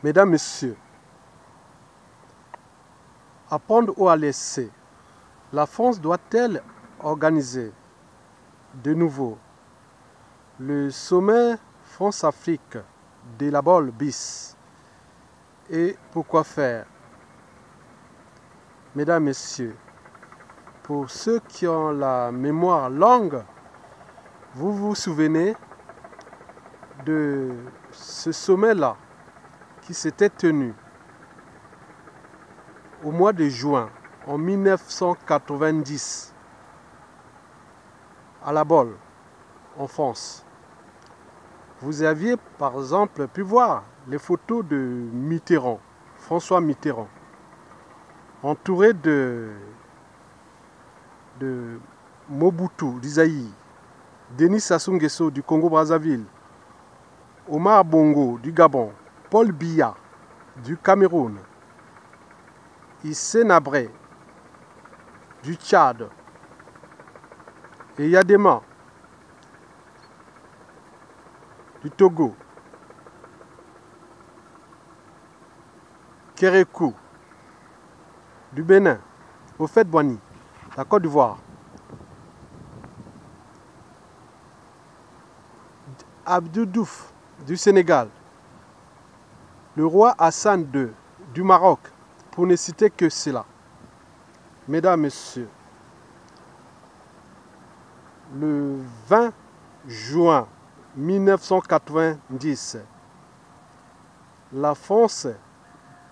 Mesdames, Messieurs, à prendre ou à laisser, la France doit-elle organiser de nouveau le sommet France-Afrique de la Baule bis? Et pourquoi faire? Mesdames, Messieurs, pour ceux qui ont la mémoire longue, vous vous souvenez de ce sommet-là qui s'était tenu au mois de juin en 1990 à La Baule, en France. Vous aviez par exemple pu voir les photos de Mitterrand, François Mitterrand, entouré de Mobutu d'Isaïe, Denis Sassou Nguesso du Congo-Brazzaville, Omar Bongo du Gabon, Paul Biya du Cameroun, Issé Nabré du Tchad et Yadema du Togo, Kérékou du Bénin, Houphouët-Boigny, la Côte d'Ivoire, Abdou Diouf du Sénégal, le roi Hassan II du Maroc, pour ne citer que cela. Mesdames, Messieurs, le 20 juin 1990, la France,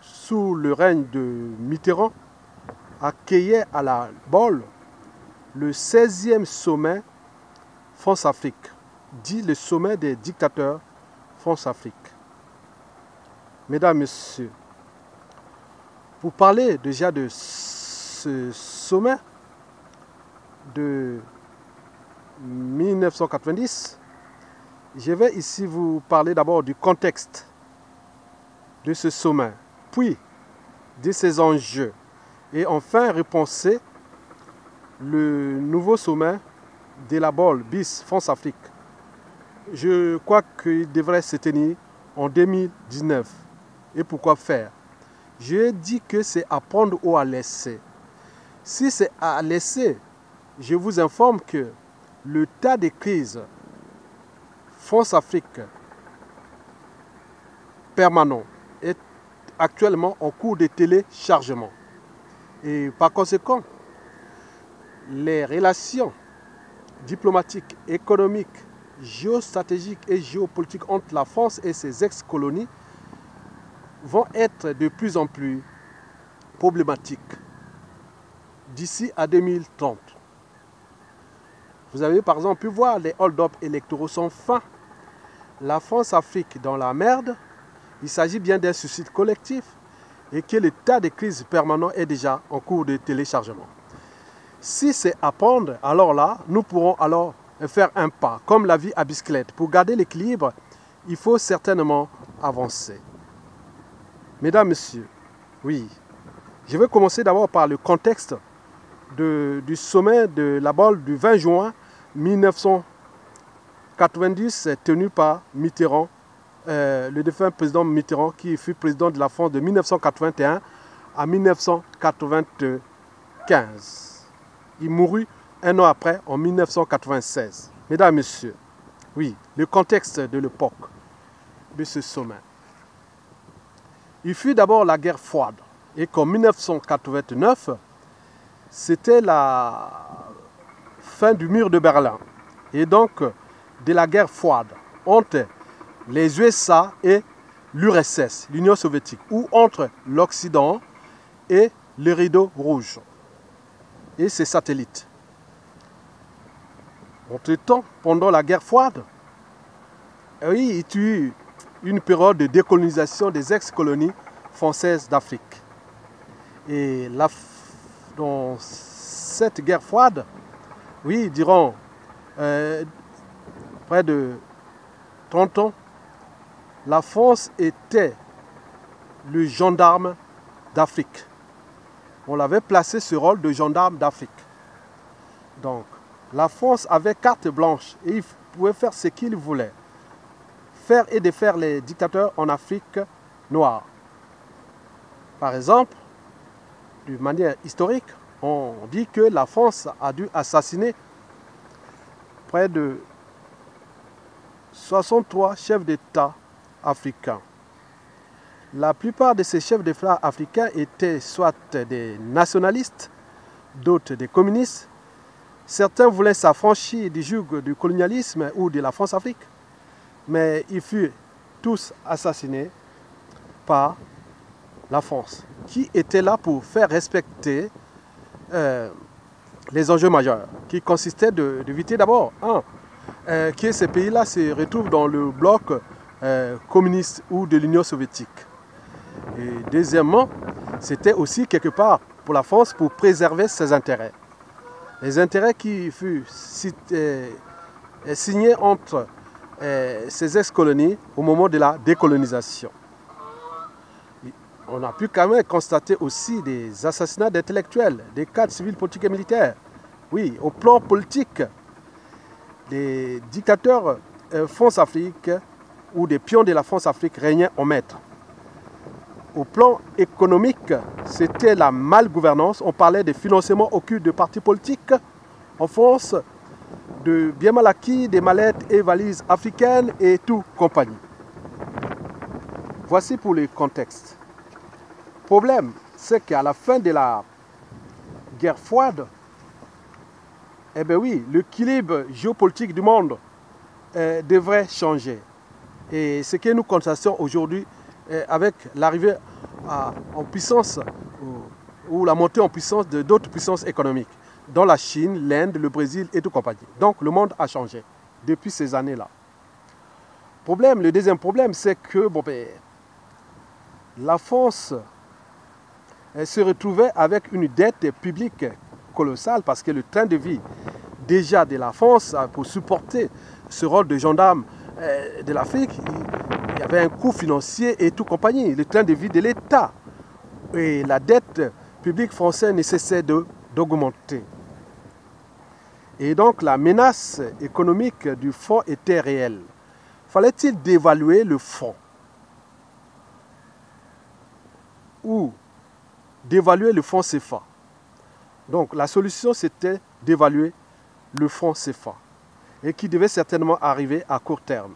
sous le règne de Mitterrand, accueillait à La Baule le 16e sommet France-Afrique, dit le sommet des dictateurs France-Afrique. Mesdames, Messieurs, pour parler déjà de ce sommet de 1990, je vais ici vous parler d'abord du contexte de ce sommet, puis de ses enjeux, et enfin repenser le nouveau sommet de La Baule bis France-Afrique. Je crois qu'il devrait se tenir en 2019. Et pourquoi faire? Je dis que c'est à prendre ou à laisser. Si c'est à laisser, je vous informe que le tas de crises France-Afrique permanent est actuellement en cours de téléchargement. Et par conséquent, les relations diplomatiques, économiques, géostratégiques et géopolitiques entre la France et ses ex-colonies vont être de plus en plus problématiques d'ici à 2030. Vous avez par exemple pu voir les hold-up électoraux sans fin. La France-Afrique dans la merde, il s'agit bien d'un suicide collectif et que l'état de crise permanent est déjà en cours de téléchargement. Si c'est à prendre, alors là, nous pourrons alors faire un pas, comme la vie à bicyclette. Pour garder l'équilibre, il faut certainement avancer. Mesdames, Messieurs, oui, je vais commencer d'abord par le contexte du sommet de La Baule du 20 juin 1990 tenu par Mitterrand, le défunt président Mitterrand qui fut président de la France de 1981 à 1995. Il mourut un an après, en 1996. Mesdames, Messieurs, oui, le contexte de l'époque de ce sommet. Il fut d'abord la guerre froide et qu'en 1989, c'était la fin du mur de Berlin et donc de la guerre froide entre les USA et l'URSS, l'Union soviétique, ou entre l'Occident et le rideau rouge et ses satellites. Entre-temps, pendant la guerre froide, oui, il y eut une période de décolonisation des ex-colonies françaises d'Afrique. Et dans cette guerre froide, oui, durant près de 30 ans, la France était le gendarme d'Afrique. On l'avait placé ce rôle de gendarme d'Afrique. Donc, la France avait carte blanche et il pouvait faire ce qu'il voulait. Faire et défaire les dictateurs en Afrique noirs. Par exemple, de manière historique, on dit que la France a dû assassiner près de 63 chefs d'État africains. La plupart de ces chefs d'État africains étaient soit des nationalistes, d'autres des communistes. Certains voulaient s'affranchir du joug du colonialisme ou de la France-Afrique, mais ils furent tous assassinés par la France, qui était là pour faire respecter les enjeux majeurs, qui consistaient d'éviter d'abord, que ces pays-là se retrouvent dans le bloc communiste ou de l'Union soviétique. Et deuxièmement, c'était aussi quelque part pour la France pour préserver ses intérêts. Les intérêts qui furent signés entre ces ex-colonies au moment de la décolonisation. On a pu quand même constater aussi des assassinats d'intellectuels, des cadres civils, politiques et militaires. Oui, au plan politique, des dictateurs France-Afrique ou des pions de la France-Afrique régnaient en maître. Au plan économique, c'était la malgouvernance. On parlait de financement occulte de partis politiques en France, de bien mal acquis, des mallettes et valises africaines et tout compagnie. Voici pour le contexte. Le problème, c'est qu'à la fin de la guerre froide, eh bien oui, l'équilibre géopolitique du monde devrait changer. Et ce que nous constatons aujourd'hui avec l'arrivée en puissance ou la montée en puissance de d'autres puissances économiques, dont la Chine, l'Inde, le Brésil et tout compagnie. Donc le monde a changé depuis ces années-là. Le deuxième problème, c'est que la France se retrouvait avec une dette publique colossale parce que le train de vie déjà de la France pour supporter ce rôle de gendarme de l'Afrique, il y avait un coût financier et tout compagnie, le train de vie de l'État. Et la dette publique française ne cessait d'augmenter. Et donc la menace économique du fonds était réelle. Fallait-il dévaluer le fonds ou d'évaluer le fonds CFA? Donc la solution, c'était d'évaluer le fonds CFA et qui devait certainement arriver à court terme.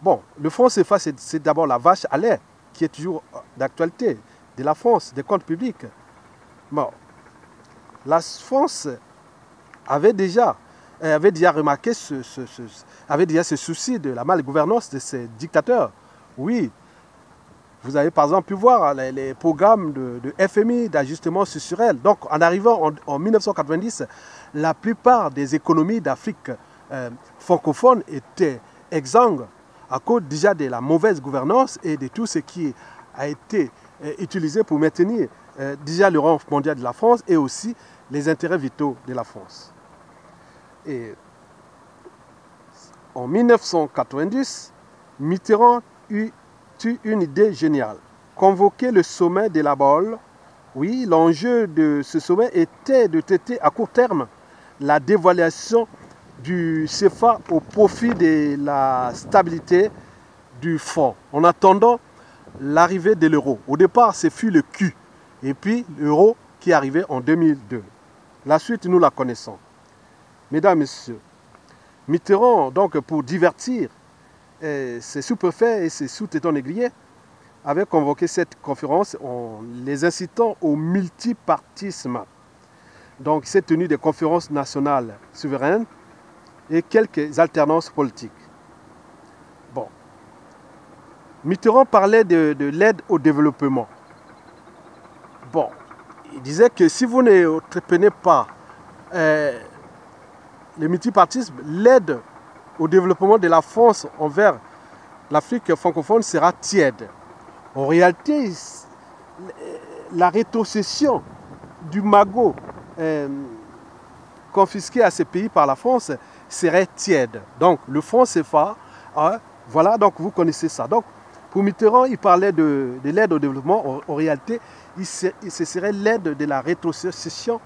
Bon, le fonds CFA, c'est d'abord la vache à lait qui est toujours d'actualité de la France, des comptes publics. Bon, la France avait déjà remarqué avait déjà ce souci de la malgouvernance de ces dictateurs. Oui, vous avez par exemple pu voir les programmes de FMI, d'ajustement structurel. Donc en arrivant en 1990, la plupart des économies d'Afrique francophone étaient exsangues à cause déjà de la mauvaise gouvernance et de tout ce qui a été utilisé pour maintenir déjà le rang mondial de la France et aussi les intérêts vitaux de la France. Et en 1990, Mitterrand eut une idée géniale. Convoquer le sommet de la Baule. Oui, l'enjeu de ce sommet était de traiter à court terme la dévaluation du CFA au profit de la stabilité du fonds, en attendant l'arrivée de l'euro. Au départ, ce fut le Q, et puis l'euro qui est arrivé en 2002. La suite, nous la connaissons. Mesdames, Messieurs, Mitterrand, donc, pour divertir ses sous-préfets et ses sous-tétons négriers, avait convoqué cette conférence en les incitant au multipartisme. Donc, il s'est tenu des conférences nationales souveraines et quelques alternances politiques. Bon. Mitterrand parlait de l'aide au développement. Bon, il disait que si vous n'entreprenez pas le multipartisme, l'aide au développement de la France envers l'Afrique francophone sera tiède. En réalité, la rétrocession du magot confisqué à ces pays par la France serait tiède. Donc le franc CFA, voilà, donc vous connaissez ça. Donc pour Mitterrand, il parlait de l'aide au développement. En réalité, ce serait l'aide de la rétrocession.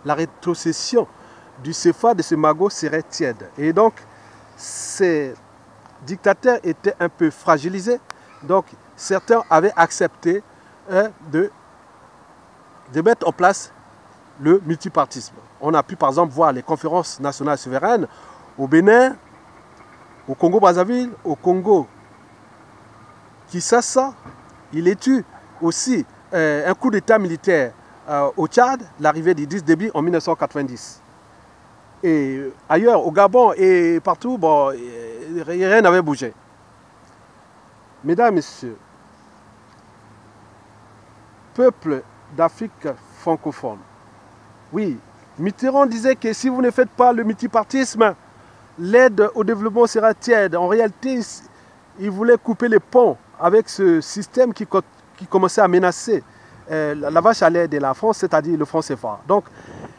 La rétrocession du CFA, de ce magot, serait tiède. Et donc, ces dictateurs étaient un peu fragilisés. Donc, certains avaient accepté de mettre en place le multipartisme. On a pu par exemple voir les conférences nationales souveraines au Bénin, au Congo-Brazzaville, au Congo-Kinshasa. Il est eu aussi un coup d'état militaire au Tchad, l'arrivée d'Idriss Déby en 1990. Et ailleurs, au Gabon et partout, bon, rien n'avait bougé. Mesdames, Messieurs, peuple d'Afrique francophone, oui, Mitterrand disait que si vous ne faites pas le multipartisme, l'aide au développement sera tiède. En réalité, il voulait couper les ponts avec ce système qui commençait à menacer la vache à lait de la France, c'est-à-dire le franc CFA. Donc,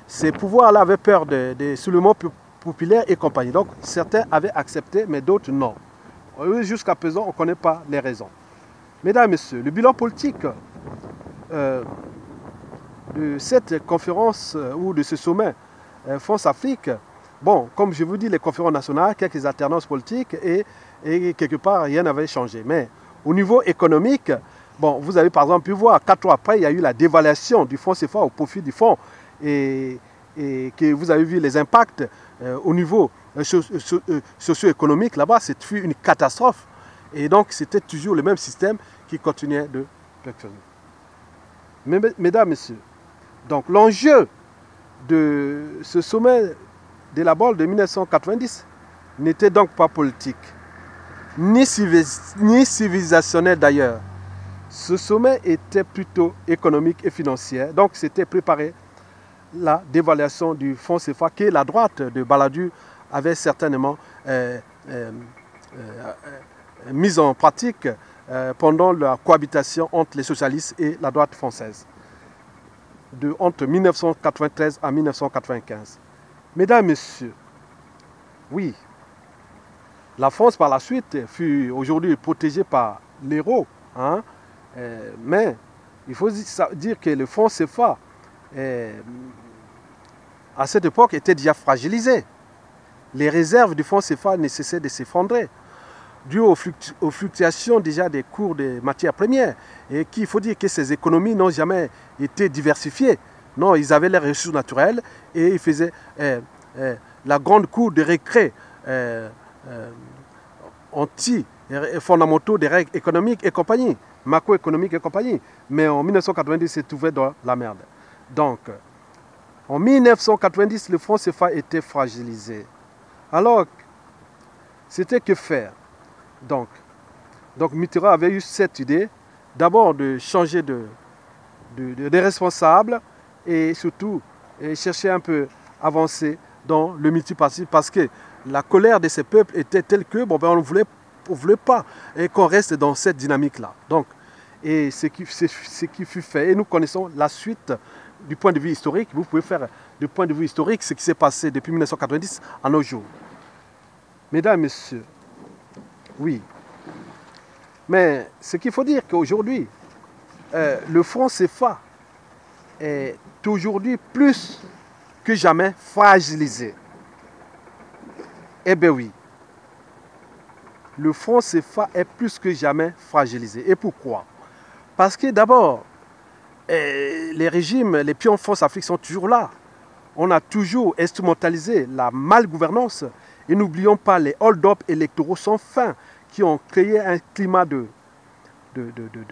ces pouvoirs-là avaient peur des soulèvements populaires et compagnie. Donc, certains avaient accepté, mais d'autres non. Jusqu'à présent, on ne connaît pas les raisons. Mesdames et Messieurs, le bilan politique de cette conférence ou de ce sommet France-Afrique, bon, comme je vous dis, les conférences nationales, quelques alternances politiques et quelque part, rien n'avait changé. Mais au niveau économique, bon, vous avez par exemple pu voir, 4 ans après, il y a eu la dévaluation du franc CFA au profit du fonds et que vous avez vu les impacts au niveau socio-économique là-bas, c'est une catastrophe. Et donc, c'était toujours le même système qui continuait de fonctionner. Mesdames, Messieurs, donc l'enjeu de ce sommet de la Baule de 1990 n'était donc pas politique, ni civilisationnel d'ailleurs. Ce sommet était plutôt économique et financier. Donc c'était préparer la dévaluation du franc CFA que la droite de Baladu avait certainement mise en pratique pendant la cohabitation entre les socialistes et la droite française, entre 1993 à 1995. Mesdames, Messieurs, oui, la France par la suite fut aujourd'hui protégée par l'euro, hein, mais il faut dire que le franc CFA, à cette époque, était déjà fragilisé. Les réserves du franc CFA ne cessaient de s'effondrer, dû aux fluctuations déjà des cours des matières premières. Et qu'il faut dire que ces économies n'ont jamais été diversifiées. Non, ils avaient les ressources naturelles et ils faisaient la grande cour de récré anti-fondamentaux des règles économiques et compagnie, macroéconomiques et compagnie. Mais en 1990, c'est trouvé dans la merde. Donc, en 1990, le franc CFA était fragilisé. Alors, c'était que faire? Donc Mitterrand avait eu cette idée, d'abord de changer de responsable et surtout chercher un peu à avancer dans le multipartisme parce que la colère de ces peuples était telle que on ne voulait pas qu'on reste dans cette dynamique-là. Donc, et ce qui fut fait. Et nous connaissons la suite du point de vue historique. Vous pouvez faire du point de vue historique ce qui s'est passé depuis 1990 à nos jours. Mesdames, Messieurs, oui. Mais ce qu'il faut dire qu'aujourd'hui, le franc CFA est aujourd'hui plus que jamais fragilisé. Eh bien oui, le franc CFA est plus que jamais fragilisé. Et pourquoi? Parce que d'abord, les régimes, les pions France-Afrique sont toujours là. On a toujours instrumentalisé la malgouvernance et n'oublions pas les hold-up électoraux sans fin qui ont créé un climat de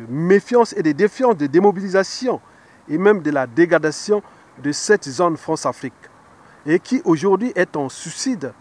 méfiance et de défiance, de démobilisation et même de la dégradation de cette zone France-Afrique et qui aujourd'hui est en suicide,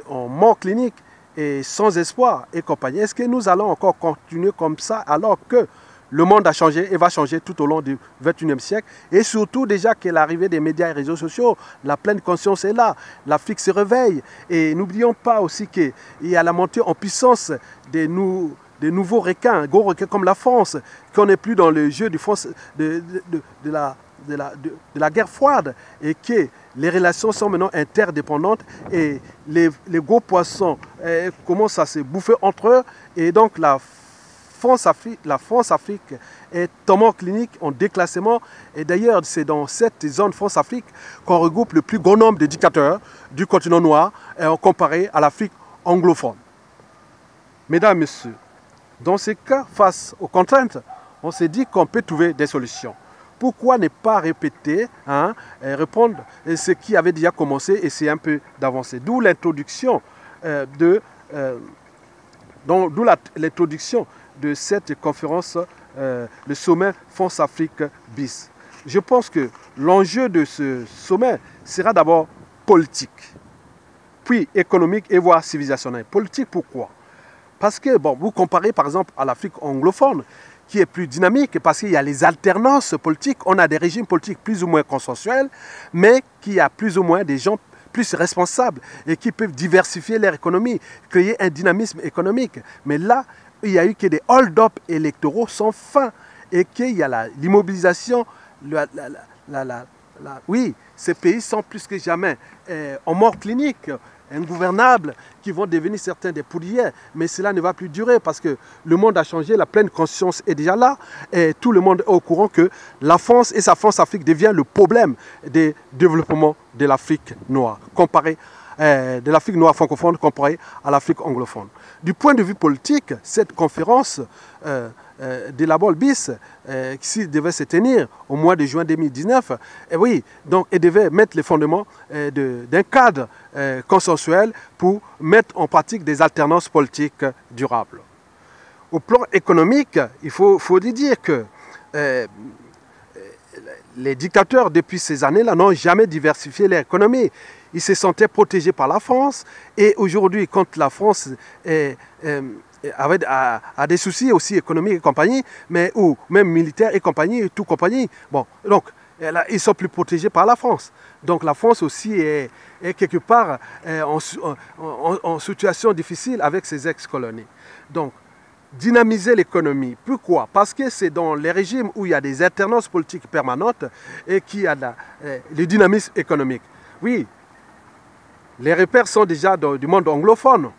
en mort clinique et sans espoir et compagnie. Est-ce que nous allons encore continuer comme ça alors que le monde a changé et va changer tout au long du XXIe siècle et surtout déjà que l'arrivée des médias et réseaux sociaux, la pleine conscience est là, l'Afrique se réveille et n'oublions pas aussi qu'il y a la montée en puissance des nouveaux requins, gros requins comme la France, qu'on n'est plus dans le jeu de la guerre froide et que les relations sont maintenant interdépendantes et les gros poissons commencent à se bouffer entre eux et donc la France-Afrique est en mort clinique, en déclassement. Et d'ailleurs, c'est dans cette zone France-Afrique qu'on regroupe le plus grand nombre de dictateurs du continent noir comparé à l'Afrique anglophone. Mesdames, Messieurs, Dans ces cas, face aux contraintes, on s'est dit qu'on peut trouver des solutions. Pourquoi ne pas répéter, et répondre à ce qui avait déjà commencé et essayer un peu d'avancer. D'où l'introduction de cette conférence, le sommet France-Afrique bis. Je pense que l'enjeu de ce sommet sera d'abord politique, puis économique et voire civilisationnel. Politique, pourquoi? Parce que, bon, vous comparez par exemple à l'Afrique anglophone, qui est plus dynamique, parce qu'il y a les alternances politiques, on a des régimes politiques plus ou moins consensuels, mais qui a plus ou moins des gens plus responsables et qui peuvent diversifier leur économie, créer un dynamisme économique. Mais là, il n'y a eu que des hold-up électoraux sans fin et qu'il y a l'immobilisation. Oui, ces pays sont plus que jamais en mort clinique, ingouvernables, qui vont devenir certains des poudrières. Mais cela ne va plus durer parce que le monde a changé, la pleine conscience est déjà là. Et tout le monde est au courant que la France et sa France-Afrique devient le problème du développement de l'Afrique noire, de l'Afrique noire francophone comparée à l'Afrique anglophone. Du point de vue politique, cette conférence de la BOL-BIS, qui devait se tenir au mois de juin 2019, oui, donc elle devait mettre les fondements d'un cadre consensuel pour mettre en pratique des alternances politiques durables. Au plan économique, il faut dire que les dictateurs, depuis ces années-là, n'ont jamais diversifié l'économie. Ils se sentaient protégés par la France. Et aujourd'hui, quand la France a des soucis aussi économiques et compagnie, mais ou même militaires et compagnie, et tout compagnie, bon, donc ils sont plus protégés par la France. Donc la France aussi est quelque part en situation difficile avec ses ex-colonies. Donc, dynamiser l'économie. Pourquoi? Parce que c'est dans les régimes où il y a des alternances politiques permanentes et qu'il y a le dynamisme économique. Oui, les repères sont déjà du monde anglophone.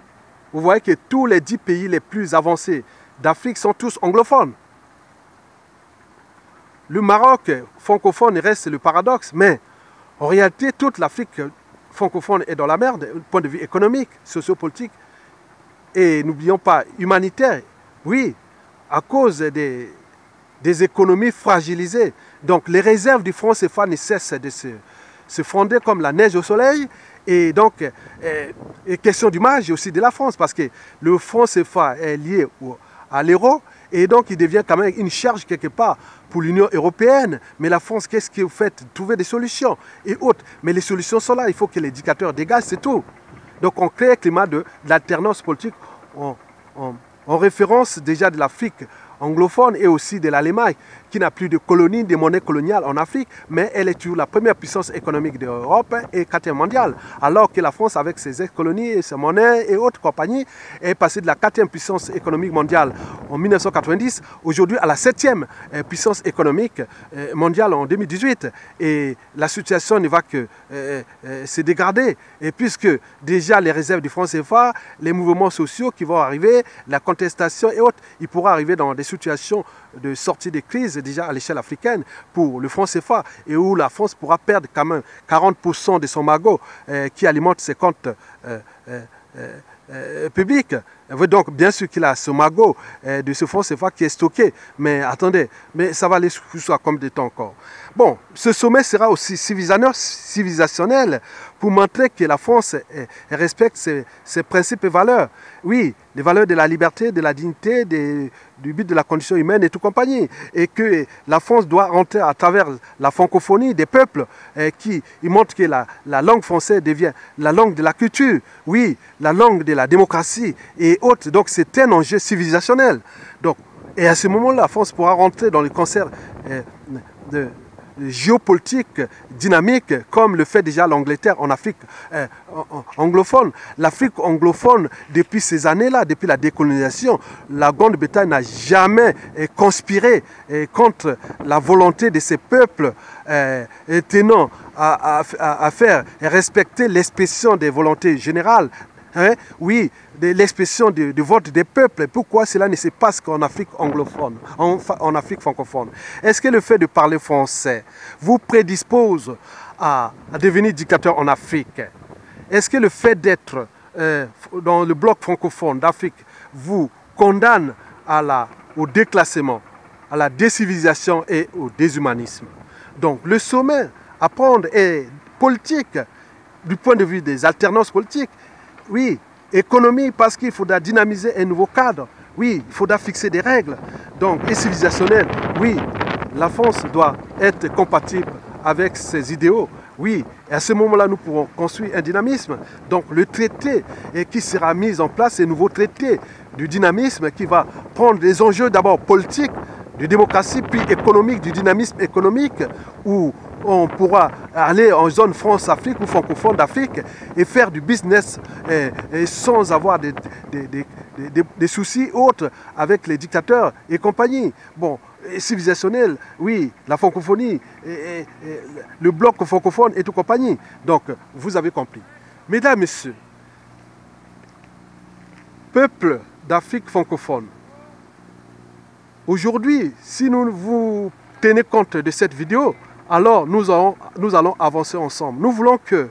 Vous voyez que tous les 10 pays les plus avancés d'Afrique sont tous anglophones. Le Maroc francophone reste le paradoxe, mais en réalité, toute l'Afrique francophone est dans la merde, du point de vue économique, sociopolitique et, n'oublions pas, humanitaire. Oui, à cause des économies fragilisées. Donc les réserves du franc CFA ne cessent de se fonder comme la neige au soleil. Et donc, question du marge aussi de la France, parce que le franc CFA est lié à l'euro, et donc il devient quand même une charge quelque part pour l'Union européenne. Mais la France, qu'est-ce que vous faites? Trouver des solutions et autres. Mais les solutions sont là, il faut que les dictateurs dégagent, c'est tout. Donc on crée un climat d'alternance politique en référence déjà de l'Afrique anglophone et aussi de l'Allemagne, qui n'a plus de colonies, de monnaie coloniale en Afrique, mais elle est toujours la première puissance économique d'Europe et quatrième mondiale. Alors que la France, avec ses ex-colonies et ses monnaies et autres compagnies, est passée de la quatrième puissance économique mondiale en 1990, aujourd'hui à la septième puissance économique mondiale en 2018. Et la situation ne va que se dégrader. Et puisque déjà les réserves du franc CFA, les mouvements sociaux qui vont arriver, la contestation et autres, il pourra arriver dans des situations de sortie des crises déjà à l'échelle africaine pour le franc CFA et où la France pourra perdre quand même 40% de son magot qui alimente ses comptes publics. Donc bien sûr qu'il a ce magot de ce franc CFA qui est stocké, mais attendez, mais ça va aller sur combien de temps encore? Bon, ce sommet sera aussi civilisationnel pour montrer que la France respecte ses principes et valeurs. Oui, les valeurs de la liberté, de la dignité, du but de la condition humaine et tout compagnie. Et que la France doit rentrer à travers la francophonie des peuples qui montrent que la langue française devient la langue de la culture, oui, la langue de la démocratie et autres. Donc c'est un enjeu civilisationnel. Donc, et à ce moment-là, la France pourra rentrer dans le concert géopolitique dynamique comme le fait déjà l'Angleterre en Afrique anglophone. L'Afrique anglophone, depuis ces années-là, depuis la décolonisation, la Grande-Bretagne n'a jamais conspiré contre la volonté de ces peuples tenant à faire respecter l'expression des volontés générales. Oui, l'expression du vote des peuples. Pourquoi cela ne se passe qu'en Afrique anglophone, en Afrique francophone? Est-ce que le fait de parler français vous prédispose à devenir dictateur en Afrique? Est-ce que le fait d'être dans le bloc francophone d'Afrique vous condamne au déclassement, à la décivilisation et au déshumanisme. Donc le sommet à prendre est politique, du point de vue des alternances politiques. Oui, économie parce qu'il faudra dynamiser un nouveau cadre. Oui, il faudra fixer des règles. Donc, et civilisationnel, oui, la France doit être compatible avec ses idéaux. Oui, et à ce moment-là, nous pourrons construire un dynamisme. Donc, le traité qui sera mis en place, ce nouveau traité du dynamisme qui va prendre les enjeux d'abord politiques, de démocratie, puis économique, du dynamisme économique, où on pourra aller en zone France-Afrique ou francophone d'Afrique et faire du business et sans avoir des soucis autres avec les dictateurs et compagnie. Bon, civilisationnel, oui, la francophonie, le bloc francophone et tout compagnie. Donc, vous avez compris. Mesdames, Messieurs, peuple d'Afrique francophone, aujourd'hui, si nous vous tenez compte de cette vidéo, alors nous allons avancer ensemble. Nous voulons que,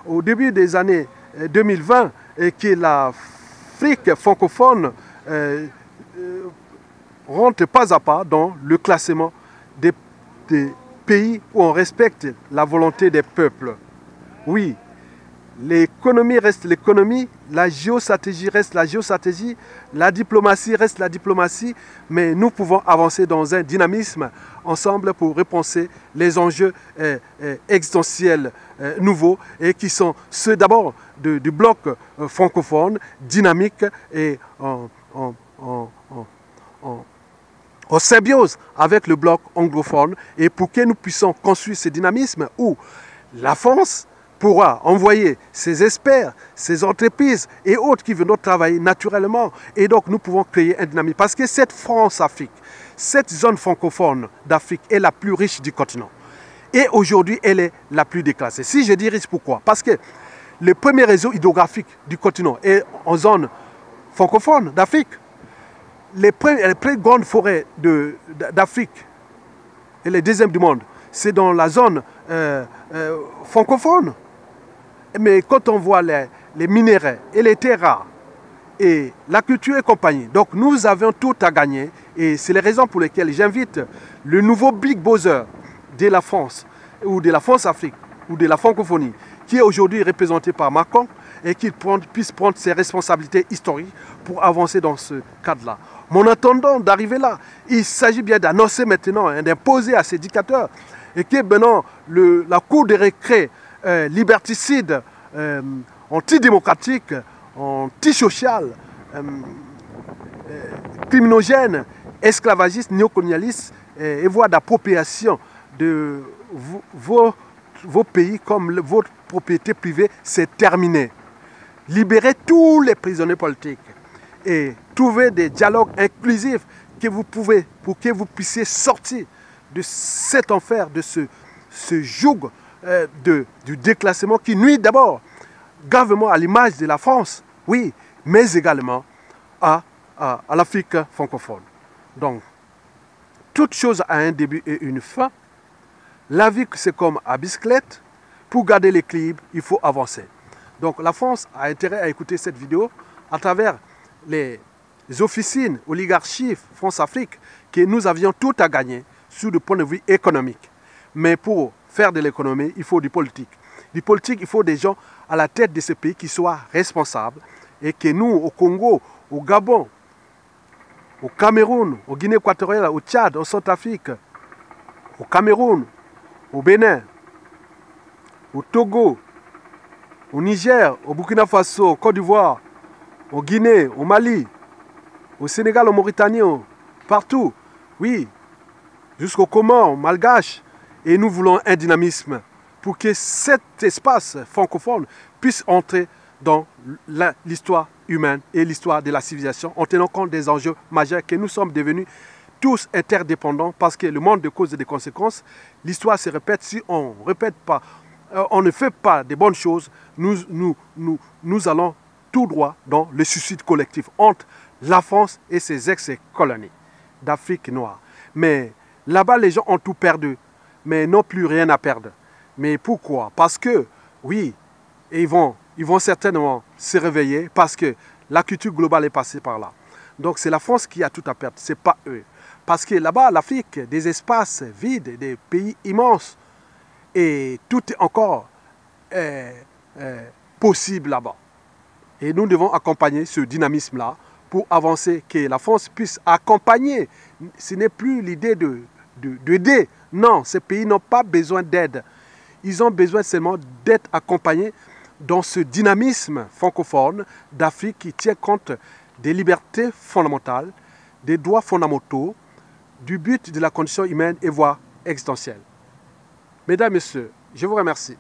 au début des années 2020, que l'Afrique francophone rentre pas à pas dans le classement des pays où on respecte la volonté des peuples. Oui, l'économie reste l'économie, la géostratégie reste la géostratégie, la diplomatie reste la diplomatie, mais nous pouvons avancer dans un dynamisme ensemble pour repenser les enjeux existentiels nouveaux et qui sont ceux d'abord du bloc francophone, dynamique et en symbiose avec le bloc anglophone, et pour que nous puissions construire ce dynamisme où la France pourra envoyer ses experts, ses entreprises et autres qui viendront travailler naturellement. Et donc nous pouvons créer un dynamisme. Parce que cette France-Afrique, cette zone francophone d'Afrique est la plus riche du continent. Et aujourd'hui, elle est la plus déclassée. Si je dis riche, pourquoi? Parce que le premier réseau hydrographique du continent est en zone francophone d'Afrique. Les plus grandes forêts d'Afrique et les deuxièmes du monde, c'est dans la zone francophone. Mais quand on voit les minéraux et les terres rares et la culture et compagnie, donc nous avons tout à gagner. Et c'est les raisons pour lesquelles j'invite le nouveau Big Brother de la France, ou de la France-Afrique, ou de la francophonie, qui est aujourd'hui représenté par Macron, et qu'il puisse prendre ses responsabilités historiques pour avancer dans ce cadre-là. Mais en attendant d'arriver là, il s'agit bien d'annoncer maintenant, d'imposer à ces dictateurs, et que maintenant la cour des récré liberticide, antidémocratique, antisocial, criminogène, esclavagiste, néocolonialiste et voie d'appropriation de vos pays comme votre propriété privée, c'est terminé. Libérez tous les prisonniers politiques et trouvez des dialogues inclusifs que vous pouvez, pour que vous puissiez sortir de cet enfer, de ce joug du déclassement qui nuit d'abord gravement à l'image de la France, oui, mais également à l'Afrique francophone. Donc, toute chose a un début et une fin. La vie, c'est comme à bicyclette. Pour garder l'équilibre, il faut avancer. Donc, la France a intérêt à écouter cette vidéo à travers les officines oligarchies France-Afrique que nous avions tout à gagner sur le point de vue économique. Mais pour faire de l'économie, il faut du politique. Du politique, il faut des gens à la tête de ce pays qui soient responsables et que nous, au Congo, au Gabon, au Cameroun, au Guinée équatoriale, au Tchad, au Centrafrique, au Cameroun, au Bénin, au Togo, au Niger, au Burkina Faso, au Côte d'Ivoire, au Guinée, au Mali, au Sénégal, au Mauritanie, partout, oui, jusqu'au Comores, malgache. Et nous voulons un dynamisme pour que cet espace francophone puisse entrer dans l'histoire humaine et l'histoire de la civilisation en tenant compte des enjeux majeurs que nous sommes devenus tous interdépendants parce que le monde de causes et de conséquences, l'histoire se répète. Si on ne fait pas de bonnes choses, nous allons tout droit dans le suicide collectif entre la France et ses ex-colonies d'Afrique noire. Mais là-bas, les gens ont tout perdu, mais n'ont plus rien à perdre. Mais pourquoi? Parce que, oui, ils vont certainement se réveiller parce que la culture globale est passée par là. Donc c'est la France qui a tout à perdre, ce n'est pas eux. Parce que là-bas, l'Afrique, des espaces vides, des pays immenses, et tout est encore possible là-bas. Et nous devons accompagner ce dynamisme-là pour avancer, que la France puisse accompagner. Ce n'est plus l'idée d'aider. Non, ces pays n'ont pas besoin d'aide. Ils ont besoin seulement d'être accompagnés dans ce dynamisme francophone d'Afrique qui tient compte des libertés fondamentales, des droits fondamentaux, du but de la condition humaine et voire existentielle. Mesdames, Messieurs, je vous remercie.